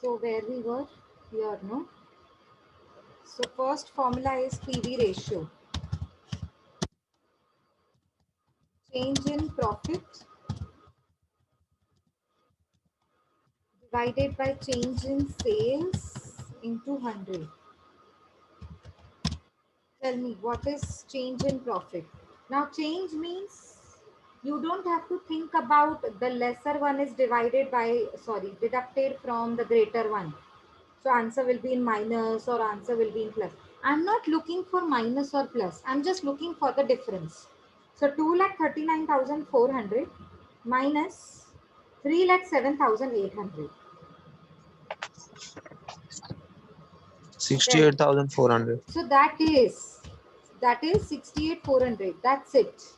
So where we were here, no? So first formula is PV ratio. Change in profit divided by change in sales into 100. Tell me, what is change in profit? Now change means you don't have to think about the lesser one is deducted from the greater one. So answer will be in minus or answer will be in plus. I'm not looking for minus or plus. I'm just looking for the difference. So 2,39,400 minus 3,07,800. 68,400. So that is 68,400. That's it.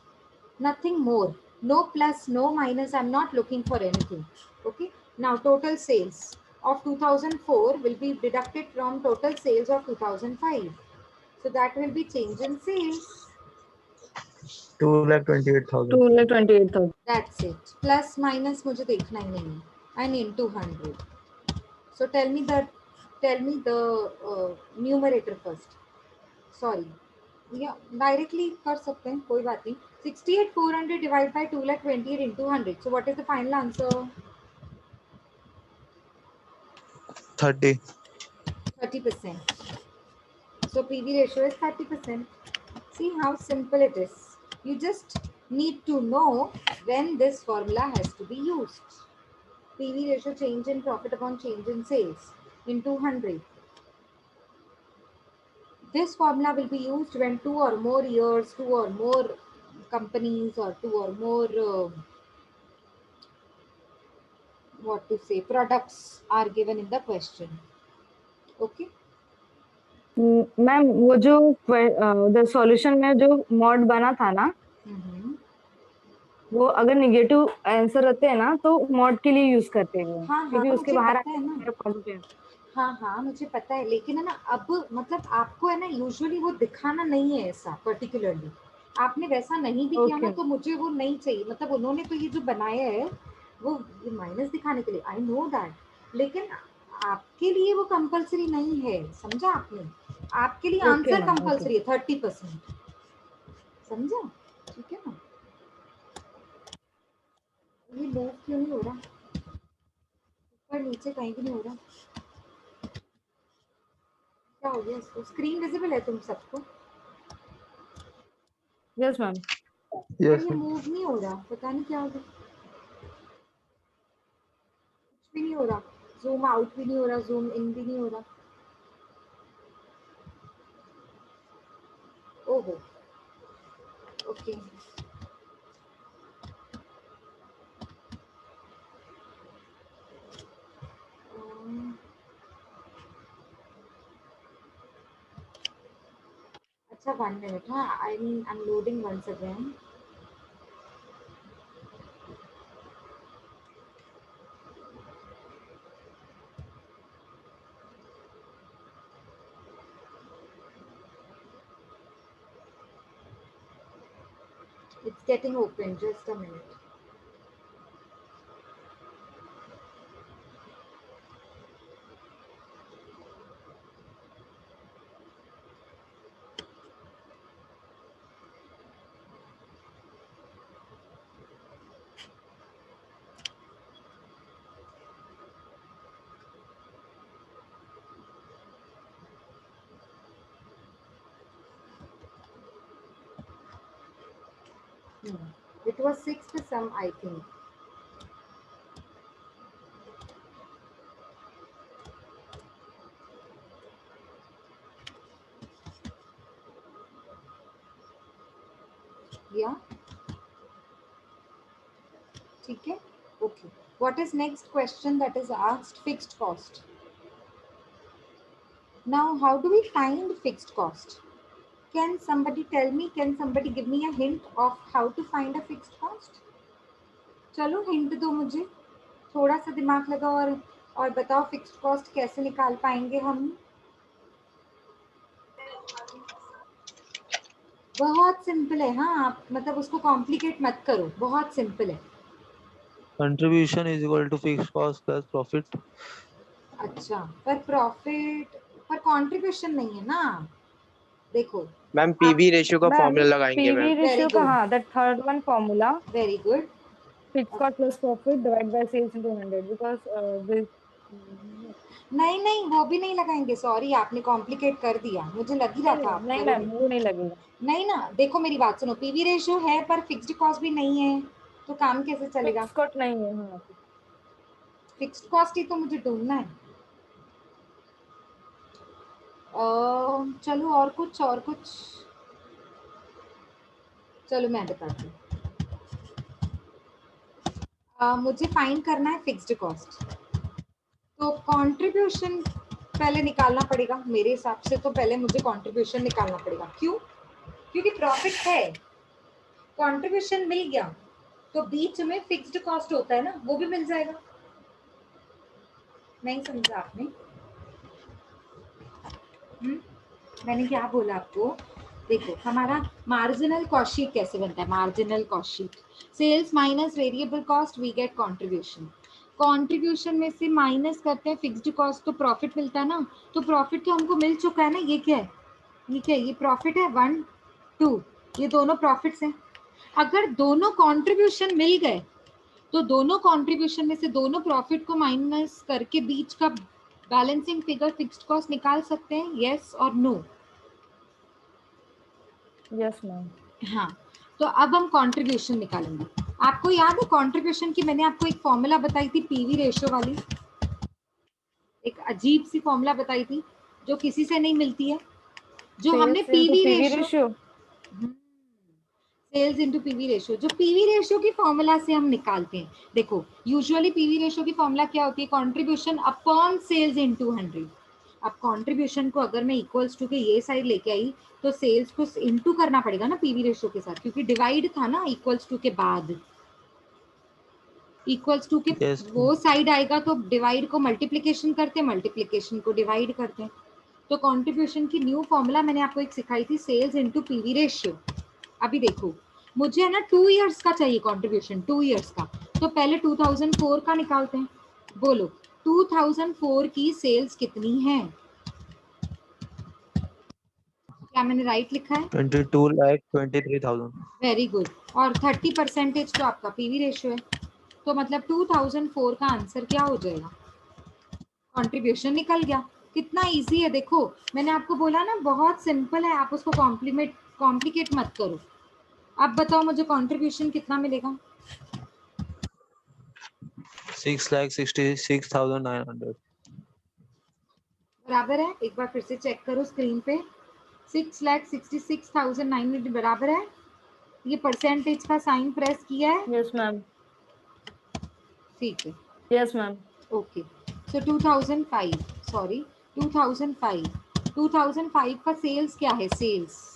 Nothing more. No plus, no minus. I'm not looking for anything. Okay. Now total sales of 2004 will be deducted from total sales of 2005. So that will be change in sales. 2,28,000. 2,28,000. That's it. Plus minus मुझे देखना ही नहीं है. And into 100. So tell me the numerator first. Sorry. Yeah, directly कर सकते हैं, कोई बात नहीं. 68,400 divided by 2,28,000 into 100. So what is the final answer? 30. 30%. So PV ratio is 30%. See how simple it is. You just need to know when this formula has to be used. PV ratio, change in profit upon change in sales, into 100. This formula will be used when two or more years, two or more companies, or two or more products are given in the question. Okay. Ma'am वो जो solution में जो mod बना था ना, वो अगर negative answer रहते हैं ना तो मॉड के लिए यूज करते हैं, हाँ, क्योंकि उसके मुझे बाहर पता है ना. पॉजिटिव. हाँ मुझे पता है, लेकिन है ना, अब मतलब आपको है ना यूजुअली वो दिखाना नहीं है ऐसा पर्टिकुलरली. आपने वैसा नहीं भी किया ना, Okay. तो मुझे वो नहीं चाहिए. मतलब उन्होंने तो ये जो बनाया है वो माइनस दिखाने के लिए, आई नो दैट, लेकिन आपके लिए वो कंपलसरी नहीं है. समझा आपने? आपके लिए Okay, आंसर ma'am, कंपलसरी है 30%. समझा? ठीक है ना? ये मूव क्यों नहीं हो रहा? ऊपर नीचे कहीं भी नहीं हो रहा. क्या हो गया इसको? स्क्रीन विजिबल है तुम सबको? Yes ma'am. पर Yes, ये ma'am. मूव नहीं हो रहा, पता नहीं क्या हो गया. कुछ भी नहीं हो रहा. जूम आउट भी नहीं हो रहा, जूम इन भी नहीं हो रहा. ओहो. ओके. अच्छा 1 minute. हाँ, I'm loading once again. It's getting open. Just a minute. It was sixth sum, I think. Yeah. ठीक है. Okay. What is next question that is asked? Fixed cost. Now, how do we find fixed cost? Can somebody tell me? Can somebody give me a hint of how to find a fixed cost? चलो hint दो मुझे. थोड़ा सा दिमाग लगाओ और बताओ fixed cost कैसे निकाल पाएंगे हम. बहुत सिंपल है. हाँ, आप मतलब उसको कॉम्प्लिकेट मत करो, बहुत सिंपल है. Contribution is equal to fixed cost plus profit. अच्छा, पर प्रॉफिट पर कंट्रीब्यूशन नहीं है ना, देखो। मैम पीवी रेशियो का मैम फॉर्मूला लगाएंगे पीवी मैम। वेरी रेशियो का, गुड, हाँ, that third one formula, very good. Fix cost plus profit divide by sales into 100, because this नहीं नहीं, वो भी नहीं लगाएंगे, सॉरी, आपने कॉम्प्लिकेट कर दिया, मुझे लग ही रहा था आप नहीं मैम, करोगे। वो नहीं लगेगा। नहीं ना, देखो मेरी बात सुनो, पीवी रेशियो है पर फिक्स्ड कॉस्ट भी नहीं है, तो काम कैसे चलेगा? फिक्स कॉस्ट नहीं है, हाँ। फिक्स्ड कॉस्ट ही तो मुझे ढूंढना है। चलो और कुछ, और कुछ, चलो मैं बताती हूँ। मुझे फाइंड करना है फिक्स्ड कॉस्ट, तो कंट्रीब्यूशन पहले निकालना पड़ेगा मेरे हिसाब से, तो पहले मुझे कंट्रीब्यूशन निकालना पड़ेगा। क्यों? क्योंकि प्रॉफिट है, कंट्रीब्यूशन मिल गया, तो बीच में फिक्स्ड कॉस्ट होता है ना, वो भी मिल जाएगा। नहीं समझा आपने? मैंने क्या बोला आपको? देखो हमारा मार्जिनल कॉस्ट शीट कैसे बनता है? Marginal cost sheet, sales minus variable cost, we get contribution. Contribution में से माइनस करते हैं फिक्स्ड कॉस्ट, तो प्रॉफिट मिलता है ना, तो प्रॉफिट तो हमको मिल चुका है ना। ये क्या है? ये क्या है? ये प्रॉफिट है, 1 2, ये दोनों प्रॉफिट्स हैं। अगर दोनों कंट्रीब्यूशन मिल गए, तो दोनों कंट्रीब्यूशन में से दोनों प्रॉफिट को माइनस करके बीच का बैलेंसिंग फिगर फिक्स्ड कॉस्ट निकाल सकते हैं, यस और नो? Yes ma'am. हाँ, तो अब हम कंट्रीब्यूशन निकालेंगे। आपको याद है कंट्रीब्यूशन की मैंने आपको एक फॉर्मूला बताई थी, पीवी रेशियो वाली, एक अजीब सी फॉर्मूला बताई थी जो किसी से नहीं मिलती है, जो हमने sales into PV PV ratio, ratio. Sales into PV ratio, जो पीवी रेशियो की फॉर्मूला से हम निकालते हैं। देखो यूजुअली पीवी रेशियो की फॉर्मूला क्या होती है? Contribution upon sales into 100। अब कंट्रीब्यूशन को अगर मैं इक्वल्स टू के ये साइड लेके आई, तो सेल्स को इनटू करना पड़ेगा ना पीवी रेशियो के साथ, क्योंकि डिवाइड था ना इक्वल्स टू के बाद। इक्वल्स टू के यस वो साइड आएगा तो डिवाइड को मल्टीप्लीकेशन करते हैं, मल्टीप्लीकेशन को डिवाइड करते हैं। तो कंट्रीब्यूशन की न्यू फॉर्मूला मैंने आपको एक सिखाई थी, सेल्स इनटू पीवी रेशियो। अभी देखो मुझे है ना 2 इयर्स का चाहिए कंट्रीब्यूशन, 2 इयर्स का, तो पहले 2004 का निकालते हैं। बोलो 2004 की सेल्स कितनी है? क्या मैंने राइट लिखा है? 22,23,000। Very good. और 30% तो आपका पीवी रेशियो है, तो मतलब 2004 का आंसर क्या हो जाएगा? कंट्रीब्यूशन निकल गया। कितना इजी है देखो, मैंने आपको बोला ना बहुत सिंपल है, आप उसको कॉम्प्लिकेट मत करो। अब बताओ मुझे कंट्रीब्यूशन कितना मिलेगा? 6,66,900। बराबर है, एक बार फिर से चेक करो स्क्रीन पे, 6,66,900 बराबर है। ये परसेंटेज का साइन प्रेस किया है, यस मैम। ठीक है, yes ma'am. Okay. So 2005, sorry 2005, 2005 का सेल्स क्या है? Sales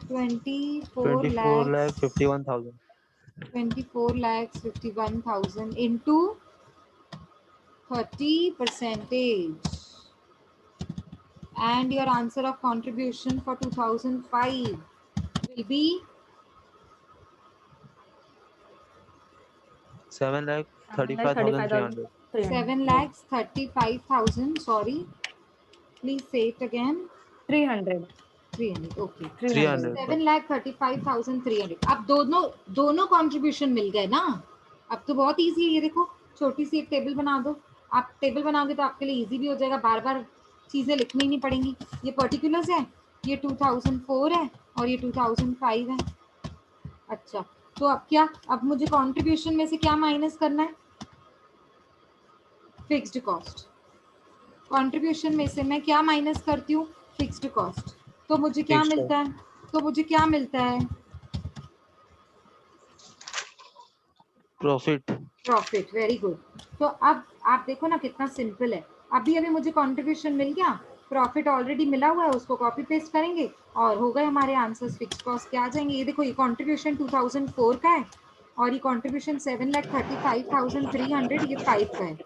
24 24 lakh lakhs, 51,000। 24,51,000 into 30%, and your answer of contribution for 2005 will be 7,35,300। 7 7,35,300। lakhs 35,000, sorry, please say it again. 300। 300, okay, 300। 300 7 lakh 35,300। अब दोनों दोनों कंट्रीब्यूशन मिल गए ना, अब तो बहुत इजी है। ये देखो छोटी सी एक टेबल बना दो, आप टेबल बनाओगे तो आपके लिए इजी भी हो जाएगा, बार बार चीजें लिखनी नहीं पड़ेंगी। ये पर्टिकुलर्स है, ये 2004 है और ये 2005 है। अच्छा, तो अब क्या, अब मुझे कंट्रीब्यूशन में से क्या माइनस करना है? Fixed cost. कंट्रीब्यूशन में से मैं क्या माइनस करती हूँ? Fixed cost. तो मुझे क्या फिक्स्ड मिलता है? तो मुझे क्या मिलता है? प्रॉफिट। Profit, very good. तो अब आप देखो ना कितना सिंपल है। अभी अभी मुझे कंट्रीब्यूशन मिल गया, प्रॉफिट ऑलरेडी मिला हुआ है, उसको कॉपी पेस्ट करेंगे और हो गए हमारे आंसर्स, फिक्स कॉस्ट के आ जाएंगे। ये देखो ये कंट्रीब्यूशन 2004 का है और ये कंट्रीब्यूशन 7,35,300 ये 5 का है,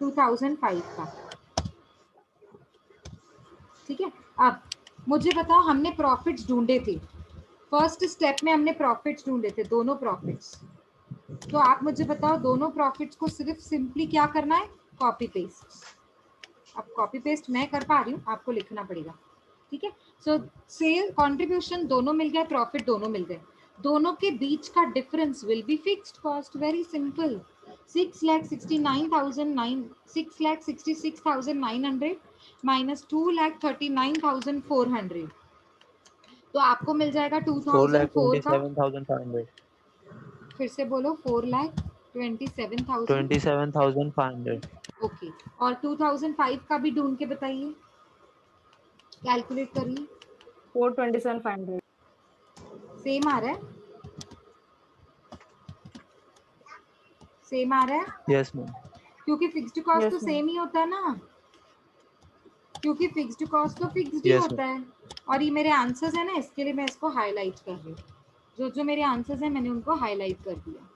2005 का। ठीक है, अब मुझे बताओ हमने प्रॉफिट्स ढूंढे थे, फर्स्ट स्टेप में हमने प्रॉफिट्स ढूंढे थे, दोनों प्रॉफिट्स। तो आप मुझे बताओ दोनों प्रॉफिट्स को सिर्फ सिंपली क्या करना है, कॉपी पेस्ट। अब कॉपी पेस्ट मैं कर पा रही हूँ, आपको लिखना पड़ेगा, ठीक है। सो सेल कंट्रीब्यूशन दोनों मिल गए, प्रॉफिट दोनों मिल गए, दोनों के बीच का difference will be fixed cost. Very simple. 6,66,900 minus 2,39,400, तो आपको मिल जाएगा 4 lakh 2004 का। 27,500. फिर से बोलो, 4,27,000। 27,500. ओके, और 2005 का भी ढूंढ के बताइए, कैलकुलेट करिए। 427,500. सेम आ रहा है, सेम आ रहा है, Yes, ma'am. क्योंकि फिक्स्ड कॉस्ट तो Yes, ma'am. सेम ही होता है ना, क्योंकि फिक्स्ड कॉस्ट तो फिक्स्ड ही Yes, होता ma'am. है। और ये मेरे आंसर्स है ना, इसके लिए मैं इसको हाईलाइट कर रही हूँ, जो जो मेरे आंसर्स हैं मैंने उनको हाईलाइट कर दिया,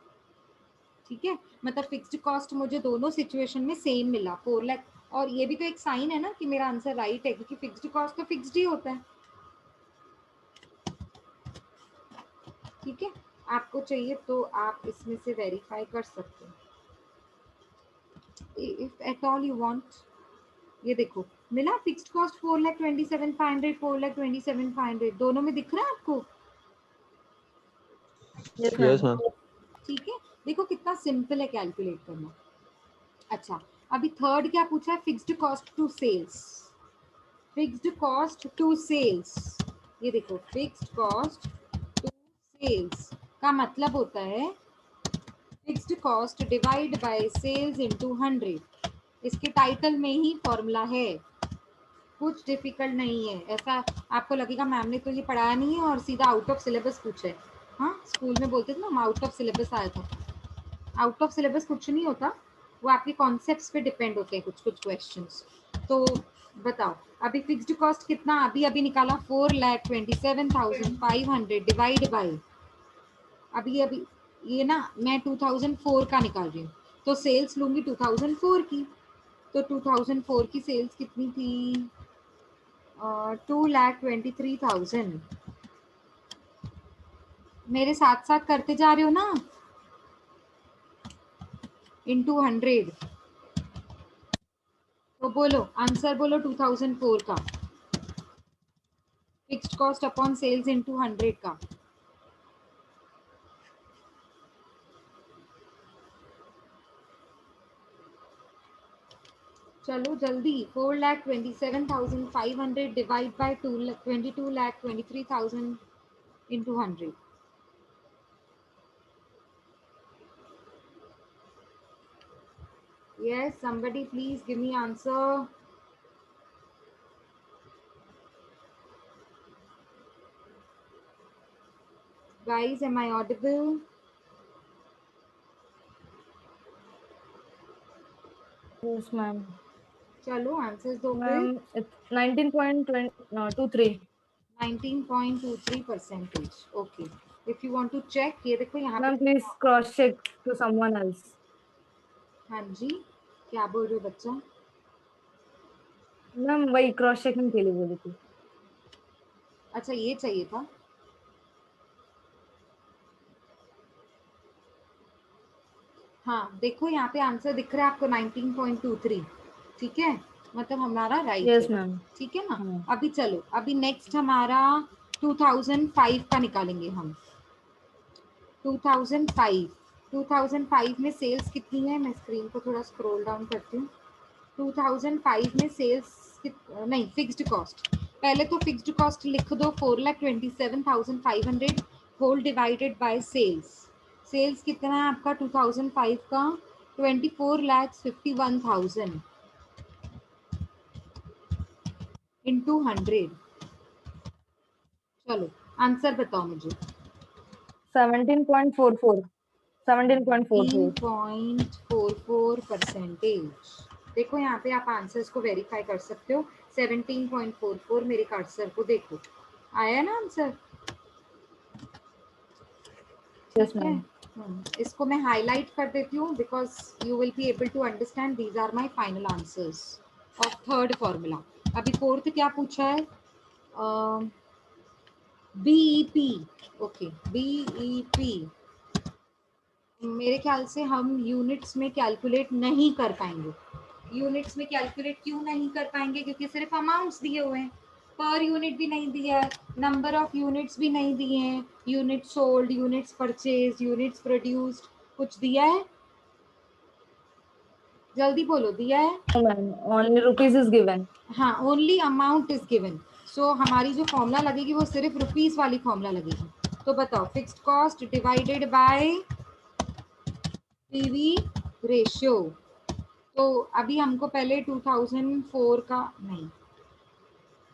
ठीक है। मतलब फिक्स्ड कॉस्ट मुझे दोनों सिचुएशन में सेम मिला, 4 लाख। और ये भी तो एक साइन है ना कि मेरा आंसर राइट है, क्योंकि फिक्स्ड कॉस्ट तो फिक्स्ड ही होता है, ठीक है। आपको चाहिए तो आप इसमें से वेरीफाई कर सकते हैं, if at all you want. ये देखो, मिला फिक्स्ड कॉस्ट 4,27,500, 4,27,500 दोनों में दिख रहा है आपको, Yes, Yes, ma'am. ma'am. ठीक है। देखो कितना सिंपल है कैलकुलेट करना। अच्छा, अभी थर्ड क्या पूछा है, fixed cost to sales. Fixed cost to sales, ये देखो, फिक्स्ड कॉस्ट टू सेल्स का मतलब होता है fixed cost divide by sales into 100। इसके टाइटल में ही फॉर्मूला है, कुछ डिफिकल्ट नहीं है। ऐसा आपको लगेगा मैम ने तो ये पढ़ाया नहीं है और सीधा आउट ऑफ सिलेबस पूछा है। हाँ, स्कूल में बोलते थे ना, हम आउट ऑफ सिलेबस आया था। आउट ऑफ सिलेबस कुछ नहीं होता, वो आपके कॉन्सेप्ट्स पे डिपेंड होते हैं कुछ कुछ क्वेश्चंस। तो बताओ, अभी फिक्स्ड कॉस्ट कितना अभी अभी निकाला, 4,27,500 डिवाइड बाय, अभी अभी ये ना मैं 2004 का निकाल रही हूँ, तो सेल्स लूंगी 2004 की, तो 2004 की सेल्स कितनी थी, 2,23,000। मेरे साथ साथ करते जा रहे हो ना, इनटू 100। तो बोलो आंसर, बोलो 2004 का fixed cost upon sales into 100 का। चलो जल्दी, 4,27,500 divide by 22,23,000 into 100। Yes, somebody please give me answer. Guys, am I audible? Yes, ma'am. चलो आंसर्स दो फिर। Ma'am, it's 19.23. 19.23%। Okay, if you want to check, ये देखो यहाँ पे। Ma'am, please cross check to someone else. हाँ जी, क्या बोल रहे हो बच्चा? मैम वही क्रॉस चेकिंग के लिए बोली थी. अच्छा, ये चाहिए था। हाँ देखो, यहाँ पे आंसर दिख रहा है आपको 19.23, ठीक है, मतलब हमारा राइट है, Yes, ma'am. ठीक है ना। हाँ. अभी चलो, अभी नेक्स्ट हमारा 2005 का निकालेंगे हम। 2005, 2005 में सेल्स कितनी है, मैं स्क्रीन को थोड़ा स्क्रॉल डाउन करती हूँ। 2005 में सेल्स नहीं, फिक्स्ड कॉस्ट, पहले तो फिक्स्ड कॉस्ट लिख दो, 4,27,500 whole divided by sales. Sales कितना है आपका 2005 का, 24,51,000 इंटू 100। चलो आंसर बताओ मुझे। 17.44. 17.44. 17.44%। देखो यहाँ पे आप आंसर्स को वेरीफाई कर सकते हो। 17.44, मेरे कर्सर को देखो, आया ना आंसर, Yes, ठीक है। ma'am. इसको मैं हाईलाइट कर देती हूँ because you will be able to understand, these are my final answers of third formula. अभी फोर्थ क्या पूछा है, बीईपी। ओके, बीईपी मेरे ख्याल से हम यूनिट्स में कैलकुलेट नहीं कर पाएंगे। यूनिट्स में कैलकुलेट क्यों नहीं कर पाएंगे? क्योंकि सिर्फ अमाउंट्स दिए हुए हैं, पर यूनिट भी नहीं दिया है, नंबर ऑफ यूनिट्स भी नहीं दिए हैं, unit sold, units purchase, units produced, कुछ दिया है? जल्दी बोलो, दिया है? No, ma'am. Only rupees is given. हाँ, ओनली अमाउंट इज गिवन। सो हमारी जो फॉर्मूला लगेगी वो सिर्फ रुपीस वाली फॉर्मूला लगेगी। तो बताओ, fixed cost divided by PV ratio. तो अभी हमको पहले 2004 का नहीं,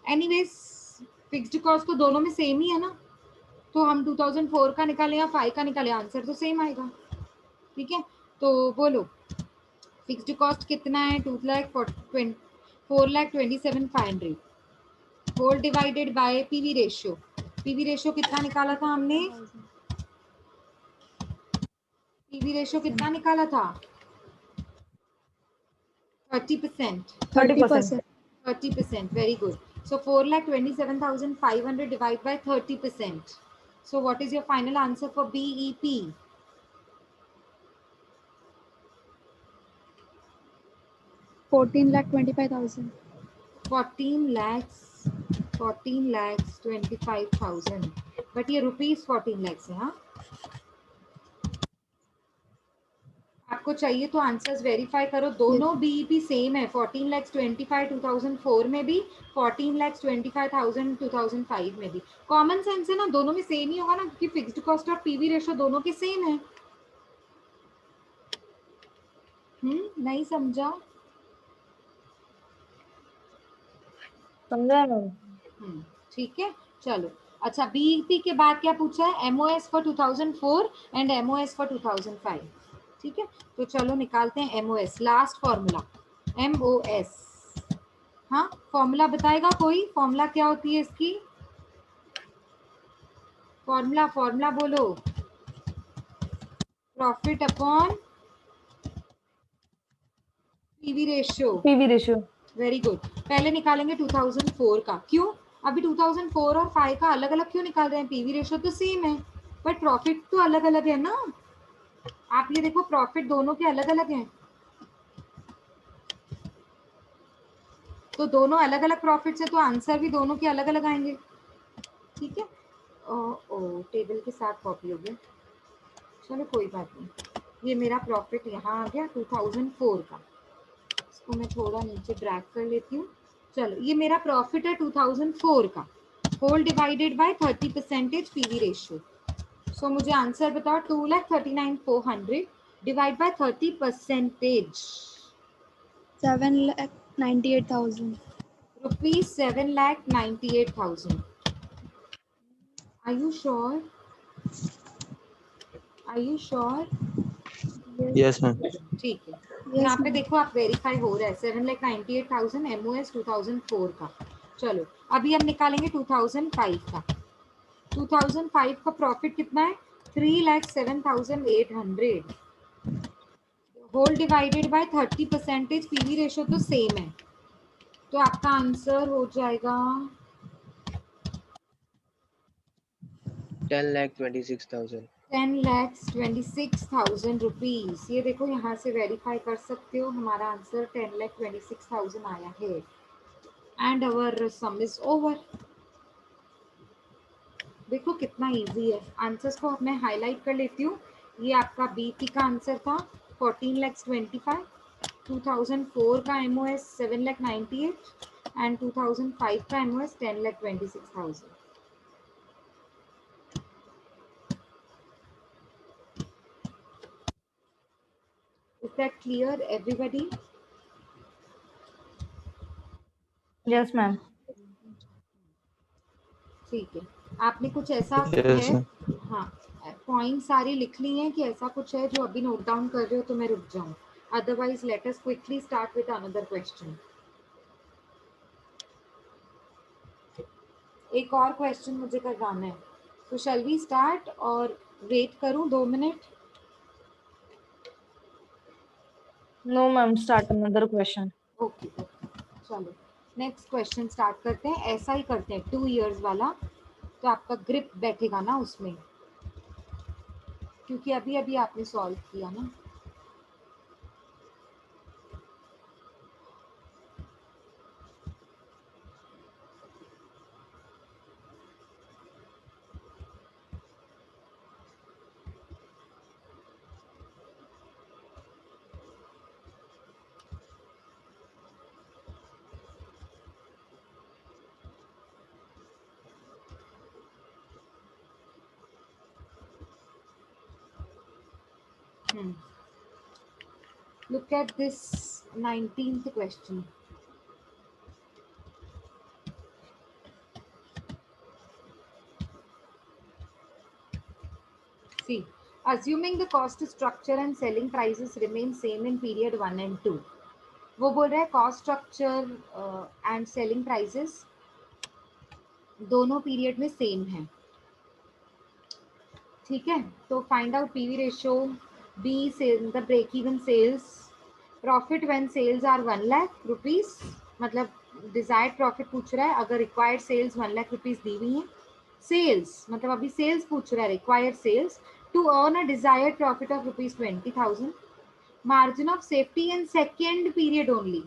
एनीवेज फिक्स्ड कॉस्ट तो दोनों में सेम ही है ना, तो हम 2004 का निकालें या 5 का निकालें, आंसर तो सेम आएगा। ठीक है, तो बोलो फिक्स्ड कॉस्ट कितना है? 4,27,500 whole divided by PV ratio. PV ratio कितना निकाला था हमने? पीवी रेशियो कितना निकाला था? 30%। 30%. 30%, very good. So 4,27,500 divided by 30%. So what is your final answer for BEP? Fourteen lakh 25,000. 14 lakhs 25,000, but ये rupees 14 lakhs है। हाँ, आपको चाहिए तो आंसर्स वेरीफाई करो, दोनों बीईपी सेम है। 14,25,000 2004 में भी, 14,25,000 2005 में भी। कॉमन सेंस है ना, दोनों में सेम ही होगा ना, क्योंकि फिक्स्ड कॉस्ट और पीवी रेशियो दोनों के सेम है। नहीं समझा? समझा मैम? ठीक है, चलो। अच्छा, बीईपी के बाद क्या पूछा है? MOS for 2004 and MOS for 2005। ठीक है, तो चलो निकालते हैं एमओएस, लास्ट फॉर्मूला एमओएस। हाँ, फॉर्मूला बताएगा कोई? फॉर्मूला क्या होती है इसकी? फॉर्मूला बोलो। Profit upon PV ratio. PV ratio. Very good. पहले निकालेंगे 2004 का। क्यों? अभी 2004 और 5 का अलग अलग क्यों निकाल रहे हैं? पीवी रेशियो तो सेम है, बट प्रॉफिट तो अलग अलग है ना। आप ये देखो, प्रॉफिट दोनों के अलग अलग हैं, तो दोनों अलग अलग प्रॉफिट है, तो आंसर भी दोनों के अलग अलग आएंगे। ठीक है, ओ टेबल के साथ कॉपी हो गया, चलो कोई बात नहीं। ये मेरा प्रॉफिट यहाँ आ गया 2004 का, इसको मैं थोड़ा नीचे ड्रैग कर लेती हूँ। चलो, ये मेरा प्रॉफिट है 2004 का, whole divided by 30% PV ratio. So मुझे आंसर बताओ, 2,39,400 divide by 30%, 7,98,000. Rupees 7,98,000। Are you sure? Are you sure? Yes, ma'am. ठीक है, Yes, यहाँ पे ma'am. देखो आप वेरीफाई हो रहा है, 7,98,000 एमओएस 2004 का। चलो, अभी हम निकालेंगे 2005 का। 2005 का प्रॉफिट कितना है? 3,07,800 whole divided by 30%, PV ratio तो सेम है, तो आपका आंसर हो जाएगा 10,26,000. 10,26,000 रुपीज। ये देखो, यहाँ से वेरीफाई कर सकते हो, हमारा आंसर 10,26,000 आया है। And our some is over. देखो कितना इजी है। आंसर्स को मैं हाईलाइट कर लेती हूँ। ये आपका बीपी का आंसर था 14,25,000, 2004 का एमओएस 7,98,000 एंड 2005 का MOS 10,26,000। Is that clear, everybody? Yes ma'am. ठीक है, आपने कुछ ऐसा Yes, है? ma'am. हाँ, पॉइंट सारी लिख ली हैं कि ऐसा कुछ है जो अभी नोट डाउन कर रहे हो तो मैं रुक जाऊं? Otherwise let us quickly start with another question. एक और क्वेश्चन मुझे करवाना है, तो शैल वी स्टार्ट और वेट करूं 2 minute? No ma'am, start another question. Okay, चलो नेक्स्ट क्वेश्चन स्टार्ट करते हैं। ऐसा ही करते हैं 2 इयर्स वाला, तो आपका ग्रिप बैठेगा ना उसमें। क्योंकि अभी अभी आपने सॉल्व किया ना। Look at this 19th question. See, assuming the cost structure and selling prices remain same in period 1 and 2. वो बोल रहा है cost structure and selling prices दोनों पीरियड में सेम है, ठीक है। तो find out PV ratio, B the break even sales, profit when sales are 1 lakh rupees, मतलब डिजायर्ड प्रॉफिट पूछ रहा है अगर रिक्वायर्ड सेल्स 1 लाख रुपीस दी हुई हैं। सेल्स मतलब अभी सेल्स पूछ रहा है, required sales to earn a desired profit of rupees 20,000। Margin of safety in second period only,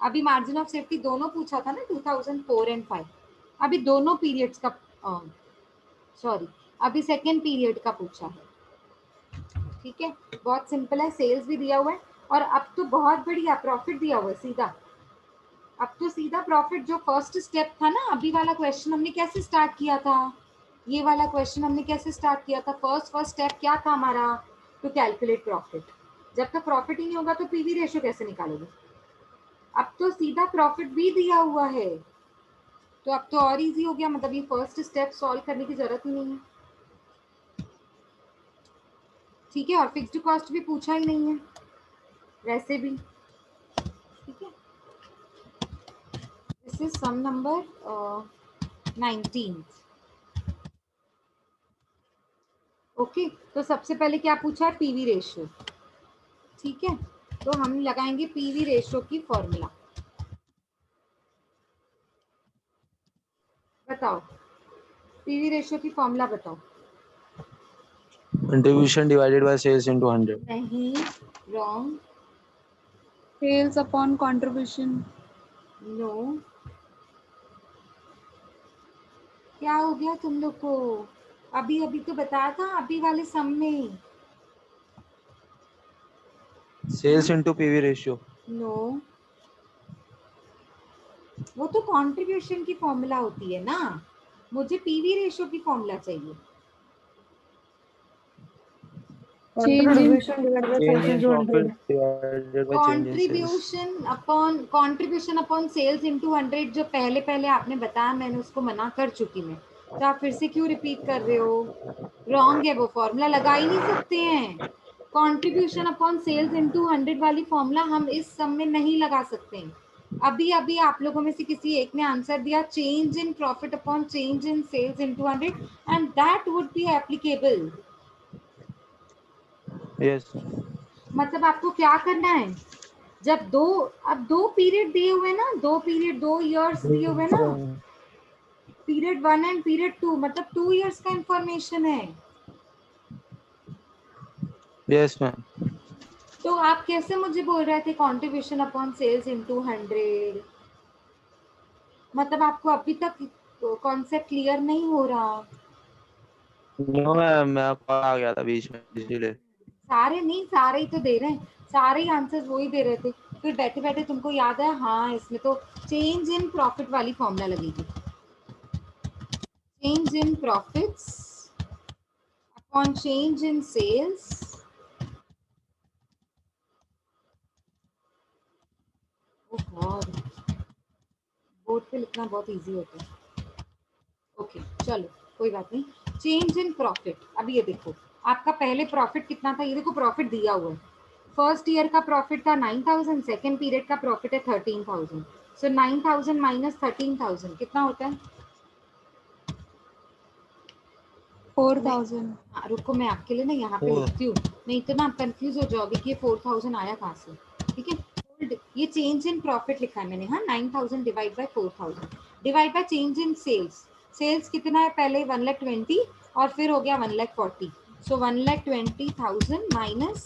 अभी मार्जिन ऑफ सेफ्टी दोनों पूछा था ना 2004 एंड 5, अभी दोनों पीरियड्स का सॉरी अभी सेकेंड पीरियड का पूछा है, ठीक है। बहुत सिंपल है, सेल्स भी दिया हुआ है और अब तो बहुत बढ़िया प्रॉफिट दिया हुआ है सीधा। अब तो सीधा प्रॉफिट, जो फर्स्ट स्टेप था ना, अभी वाला क्वेश्चन हमने कैसे स्टार्ट किया था, ये वाला क्वेश्चन हमने कैसे स्टार्ट किया था, फर्स्ट स्टेप क्या था हमारा, टू कैलकुलेट प्रॉफिट। जब तक प्रॉफिट ही नहीं होगा तो पीवी रेशियो कैसे निकालोगे। अब तो सीधा प्रॉफिट भी दिया हुआ है, तो अब तो और इजी हो गया, मतलब ये फर्स्ट स्टेप सॉल्व करने की जरूरत ही नहीं है, ठीक है। और फिक्स्ड कॉस्ट भी पूछा ही नहीं है वैसे भी, ठीक है। This is sum number 19। Okay, तो सबसे पहले क्या पूछा है, पीवी रेशियो, ठीक है। तो हम लगाएंगे पीवी रेशियो की फॉर्मूला, बताओ पीवी रेशियो की फॉर्मूला बताओ। Contribution divided by sales into 100. नहीं, wrong, Sales upon contribution. No. क्या हो गया तुम लोग को, अभी अभी तो बताया था अभी वाले सम में। Sales into PV ratio. No, वो तो कंट्रीब्यूशन की फॉर्मूला होती है ना, मुझे पीवी रेशियो की फॉर्मूला चाहिए। Change in Contribution divided by Change sales in into profit 100. divided by change in sales. Contribution upon sales into 100, जो पहले पहले आपने बताया, मैंने उसको मना कर चुकी मैं, तो आप फिर से क्यों रिपीट कर रहे हो, रॉन्ग है, वो फॉर्मूला लगा ही नहीं सकते हैं। कंट्रीब्यूशन अपॉन सेल्स इनटू 100 वाली फॉर्मूला हम इस सम में नहीं लगा सकते हैं। अभी अभी आप लोगों में से किसी एक ने आंसर दिया change in profit upon change in sales into 100 and that would be applicable. Yes. मतलब आपको क्या करना है, जब दो पीरियड दिए हुए ना, दो इयर्स दिए हुए ना, पीरियड 1 एंड पीरियड 2, मतलब 2 इयर्स का इंफॉर्मेशन है। Yes, ma'am. तो आप कैसे मुझे बोल रहे थे कंट्रीब्यूशन अपॉन सेल्स इनटू 100, मतलब आपको अभी तक कॉन्सेप्ट क्लियर नहीं हो रहा। No, ma'am. मैं आपको आ गया था बीच में इसीलिए. सारे नहीं, सारे ही तो दे रहे हैं, सारे ही आंसर्स वही दे रहे थे, फिर बैठे बैठे तुमको याद है, हाँ इसमें तो चेंज इन प्रॉफिट वाली फॉर्मूला लगेगी, change in profits upon change in sales board पे लिखना बहुत इजी होता है। ओके चलो कोई बात नहीं, चेंज इन प्रॉफिट। अभी ये देखो आपका पहले प्रॉफिट कितना था, ये देखो प्रॉफिट दिया हुआ है, फर्स्ट ईयर का प्रॉफिट था 9,000, सेकेंड पीरियड का प्रॉफिट है 13,000, सो 9,000 माइनस 13,000 कितना होता है। 4,000. हाँ, रुको मैं आपके लिए ना यहाँ पे Oh. लिखती हूँ, नहीं तो ना आप कंफ्यूज हो जाओगे कि ये 4,000 आया कहाँ से, ठीक है। ये चेंज इन प्रॉफिट लिखा है मैंने, हाँ 9,000 divide by 4,000 divide by change in sales. Sales कितना है, पहले 1,20,000 और फिर हो गया 1,40,000, So 1,20,000 minus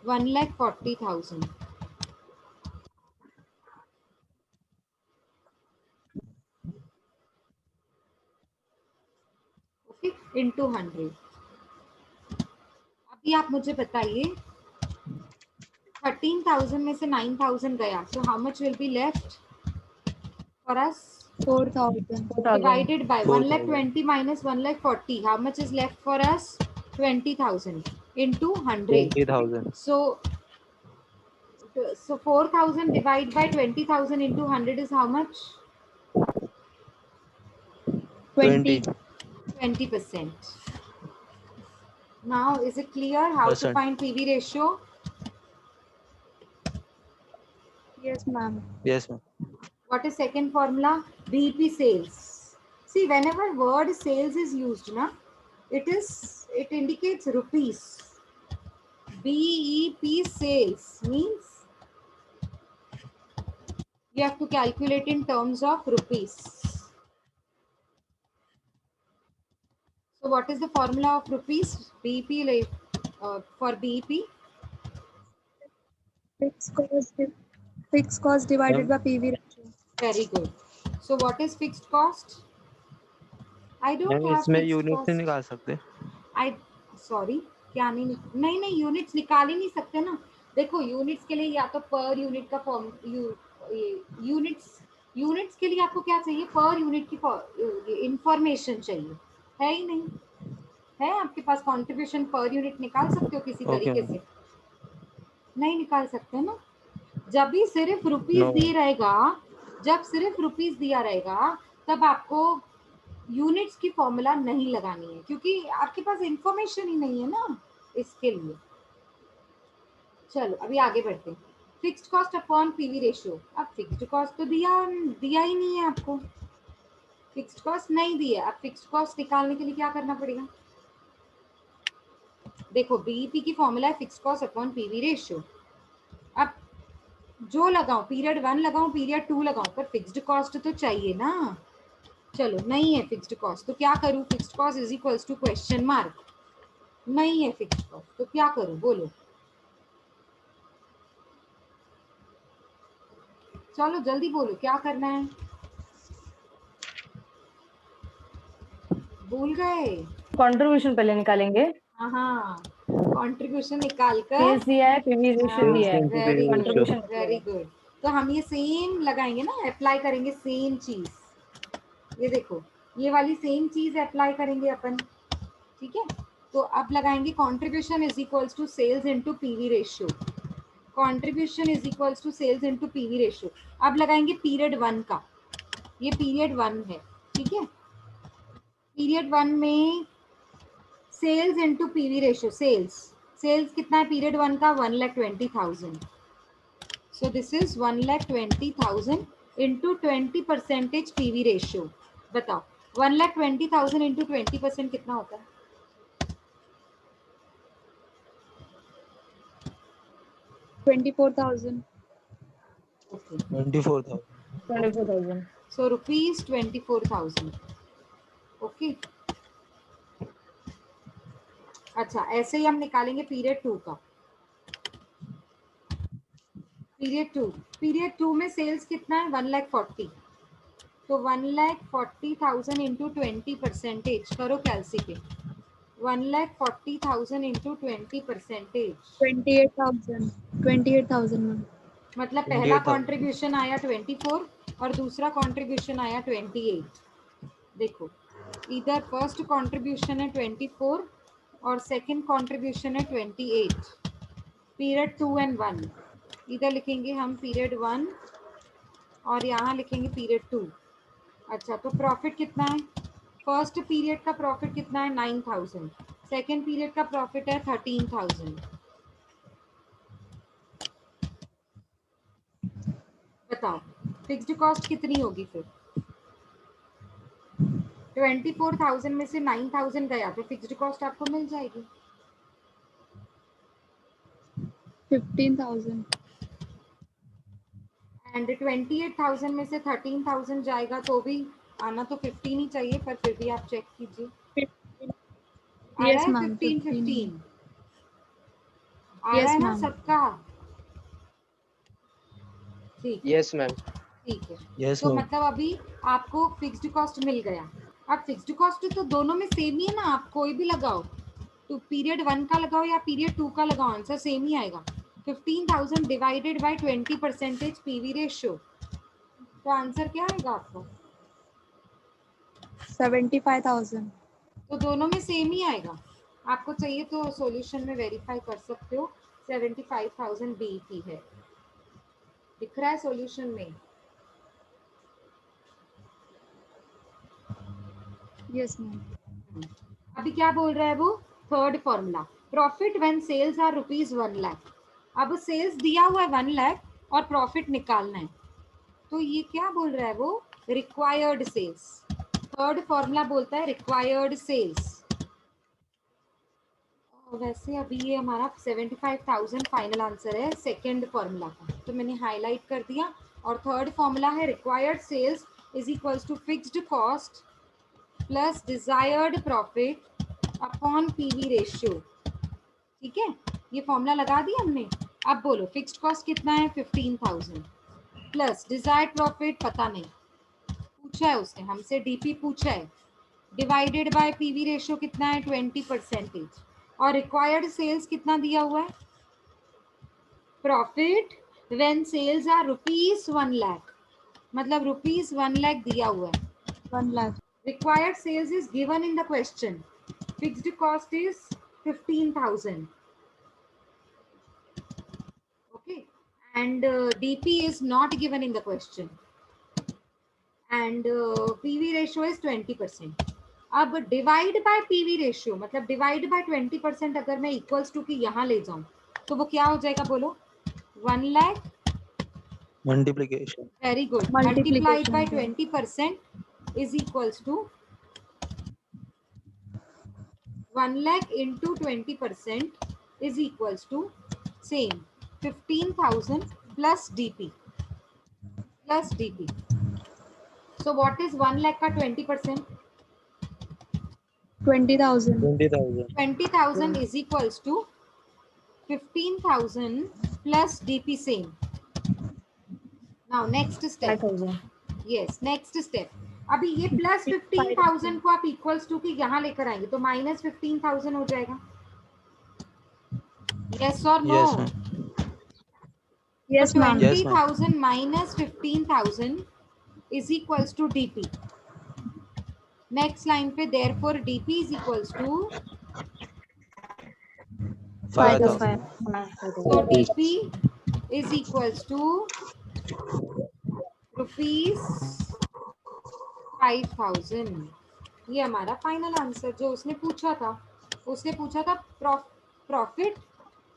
1,40,000. Okay, into 100. अभी आप मुझे बताइए 13,000 में से 9,000 गया, so how much will be left for us? 4,000. 4,000. Divided by 4,000. 1,20,000 minus 1,40,000. How much is left for us? 20,000 into 100. 20,000. So 4,000 divided by 20,000 into 100 is how much? 20. 20%. Now, is it clear how to Percent. find PV ratio? Yes, ma'am. Yes, ma'am. What is second formula? BEP sales. See, whenever word sales is used, na, it indicates rupees. BEP sales means you have to calculate in terms of rupees. So what is the formula of rupees? BEP, for BEP? Fixed cost divided by PV ratio. Very good. So what is fixed cost? I don't ma'am have इसमें fixed unit से cost. निकाल सकते हैं? I sorry, क्या नहीं units निकाल ही नहीं सकते ना. देखो यूनिट्स के लिए या तो पर यूनिट का फॉर्म यूनिट्स के लिए आपको क्या चाहिए? पर यूनिट की इंफॉर्मेशन चाहिए, है ही नहीं. है आपके पास कंट्रीब्यूशन पर यूनिट निकाल सकते हो किसी Okay, तरीके ma'am. से? नहीं निकाल सकते ना. जब भी सिर्फ रुपीस No. दिए रहेगा, जब सिर्फ रुपीस दिया रहेगा, तब आपको यूनिट्स की फॉर्मूला नहीं लगानी है, क्योंकि आपके पास इंफॉर्मेशन ही नहीं है ना इसके लिए. चलो अभी आगे बढ़ते हैं. Fixed cost upon PV ratio. अब फिक्स्ड कॉस्ट तो दिया ही नहीं है आपको, फिक्स्ड कॉस्ट नहीं दिया. अब फिक्स्ड कॉस्ट निकालने के लिए क्या करना पड़ेगा? देखो बीईपी की फॉर्मूला है fixed cost upon PV ratio. अब जो लगाऊं, पीरियड 1 लगाऊं, पीरियड 2 लगाऊं, पर फिक्स्ड कॉस्ट तो चाहिए ना. चलो नहीं है फिक्स्ड कॉस्ट तो क्या करूं? Fixed cost is equals to question mark. नहीं है फिक्स्ड कॉस्ट तो क्या करूं? बोलो. चलो जल्दी बोलो क्या करना है. भूल गए? कंट्रीब्यूशन पहले निकालेंगे. हाँ, कंट्रीब्यूशन निकाल कर. सेल्स दिया है, पीवी रेशियो दिया है, very good, contribution very good. तो हम ये सेम लगाएंगे ना, अप्लाई करेंगे सेम चीज. ये देखो ये वाली सेम चीज अप्लाई करेंगे अपन. ठीक है, तो अब लगाएंगे contribution is equals to sales into PV ratio. Contribution is equals to sales into PV ratio. अब लगाएंगे पीरियड 1 का. ये पीरियड 1 है. ठीक है, पीरियड 1 में sales into PV ratio. Sales कितना है पीरियड 1 का? 1,20,000. So this is 1,20,000 into 20% PV ratio. बताओ 1,20,000 इंटू 20% कितना होता है? 24,000. ओके, 24,000. 24,000. So rupees 24,000. ओके, अच्छा ऐसे ही हम निकालेंगे पीरियड 2 का. पीरियड 2 में सेल्स कितना है? 1,40,000. तो 1,40,000 इंटू 20%. करो कैलसी. 1,40,000 इंटू 20%. 28,000. 28,000, ma'am. मतलब पहला 28,000. कंट्रीब्यूशन आया 24 और दूसरा कंट्रीब्यूशन आया 28. देखो इधर फर्स्ट कंट्रीब्यूशन है 24 और सेकंड कंट्रीब्यूशन है 28. पीरियड 2 एंड 1 इधर लिखेंगे हम पीरियड 1 और यहाँ लिखेंगे पीरियड 2. अच्छा तो प्रॉफिट कितना है? फर्स्ट पीरियड का प्रॉफिट कितना है? 9,000. सेकेंड पीरियड का प्रॉफिट है 13,000. बताओ फिक्स्ड कॉस्ट कितनी होगी फिर? 24,000 में से 9,000 गया तो फिक्स्ड कॉस्ट आपको मिल जाएगी. 15,000. एंड 28,000 में से 13,000 जाएगा तो भी आना तो 15 ही चाहिए, पर फिर भी आप चेक कीजिए। 15 आ रहा yes है ma'am 15 15 15 आ रहा yes है ना ma'am सबका? ठीक है, यस मैम। ठीक है। यस तो मैम। मतलब अभी आपको फिक्स्ड कॉस्ट मिल गया। अब फिक्स्ड कॉस्ट तो दोनों में सेम ही है ना, आप कोई भी लगाओ, तो पीरियड 1 का लगाओ या पीरियड 2 का लगाओ, आंसर सेम ही आएगा। 15,000 डिवाइडेड बाय 20% पीवी रेशियो, तो आंसर क्या आएगा आपका? 75,000 तो दोनों में सेम ही आएगा। आपको चाहिए तो सॉल्यूशन में वेरीफाई कर सकते हो। 75,000 बीईपी है, दिख रहा है सॉल्यूशन में। yes ma'am अभी क्या बोल रहा है वो? Third formula, profit when sales are rupees 1 lakh. अब सेल्स दिया हुआ है 1 लाख और प्रॉफिट निकालना है, तो ये क्या बोल रहा है वो? Required sales. थर्ड फॉर्मूला बोलता है रिक्वायर्ड सेल्स। वैसे अभी ये हमारा 75,000 फाइनल आंसर है सेकंड फॉर्मूला का, तो मैंने हाईलाइट कर दिया। और थर्ड फॉर्मूला है required sales is equals to fixed cost plus desired profit upon PV ratio. ठीक है, ये फॉर्मूला लगा दिया हमने। अब बोलो फिक्स्ड कॉस्ट कितना है? 15,000 प्लस डिजायर्ड प्रॉफिट पता नहीं, पूछा है उसने हमसे, डीपी पूछा है, डिवाइडेड बाय पीवी रेशियो कितना है? 20%। और रिक्वायर्ड सेल्स कितना दिया हुआ है? Profit when sales are rupees 1 lakh, मतलब रुपीज 1 लाख दिया हुआ है। 1 lakh Required sales is given in the question. Fixed cost is 15,000. Okay, and DP is not given in the question. And PV ratio is 20%. अब divide by PV ratio, मतलब divide by 20% अगर मैं equals to की यहाँ ले जाऊं तो वो क्या हो जाएगा बोलो? 1 lakh, multiplication. Very good, multiplied by multiplication 20% is equals to 1 lakh into 20% is equals to same 15,000 plus DP plus DP. So what is 1 lakh का 20%? 20,000 20,000। 20,000 is equals to 15,000 plus DP same. Now next step. 5,000 Yes, next step. अभी ये plus 15,000 को आप equals to की यहाँ लेकर आएंगे तो माइनस 15,000 हो जाएगा। यस और no? Yes ma'am. yes So ma'am Yes, ma'am. 20,000 minus 15,000 is equals to DP. Next line पे therefore DP is equals to, 5,000। 5,000 so DP is equals to rupees 5,000। ये हमारा फाइनल आंसर जो उसने पूछा था। उसने पूछा था प्रॉफिट,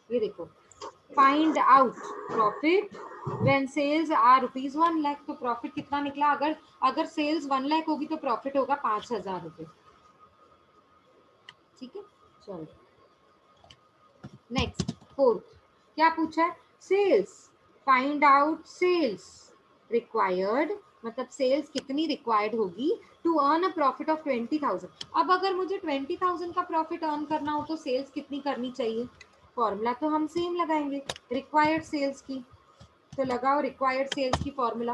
ये देखो, find out profit when sales are rupees 1 lakh. तो प्रॉफिट कितना निकला? अगर अगर सेल्स 1 लाख होगी तो प्रॉफिट होगा 5,000 रुपये। ठीक है, चलो नेक्स्ट फोर्थ क्या पूछा है? Sales, find out sales required, मतलब सेल्स कितनी रिक्वायर्ड होगी to earn a profit of 20,000। अब अगर मुझे 20,000 का प्रॉफिट अर्न करना हो तो सेल्स कितनी करनी चाहिए? फॉर्मूला तो हम सेम लगाएंगे रिक्वायर्ड सेल्स की, तो लगाओ रिक्वायर्ड सेल्स की फॉर्मूला।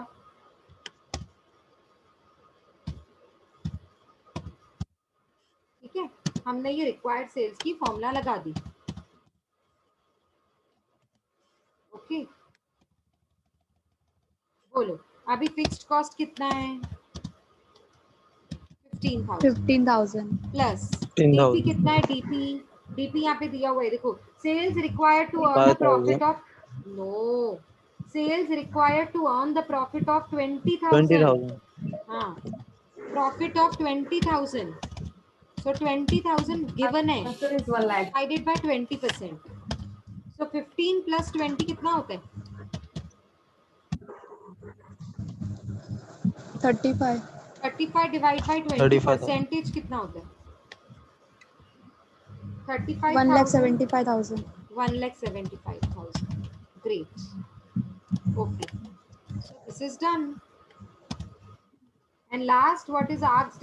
ठीक है, हमने ये रिक्वायर्ड सेल्स की फॉर्मूला लगा दी। ओके, बोलो अभी फिक्स्ड कॉस्ट कितना है? 15,000 15,000 प्लस 15,000। डीपी कितना है? डीपी यहाँ पे दिया हुआ है, देखो, sales required to earn the profit of, no, sales required to earn the profit of 20,000। 20,000। हाँ, प्रॉफिट ऑफ 20,000, so 20,000 गिवन है, Answer is 1 lakh divided by 20%, so 15 plus 20 कितना होता है? 35 35 डिवाइड बाय 20 35,000। परसेंटेज कितना होता है? 35,000 1,75,000 1,75,000। Great. Okay. So this is done. And last, what is asked is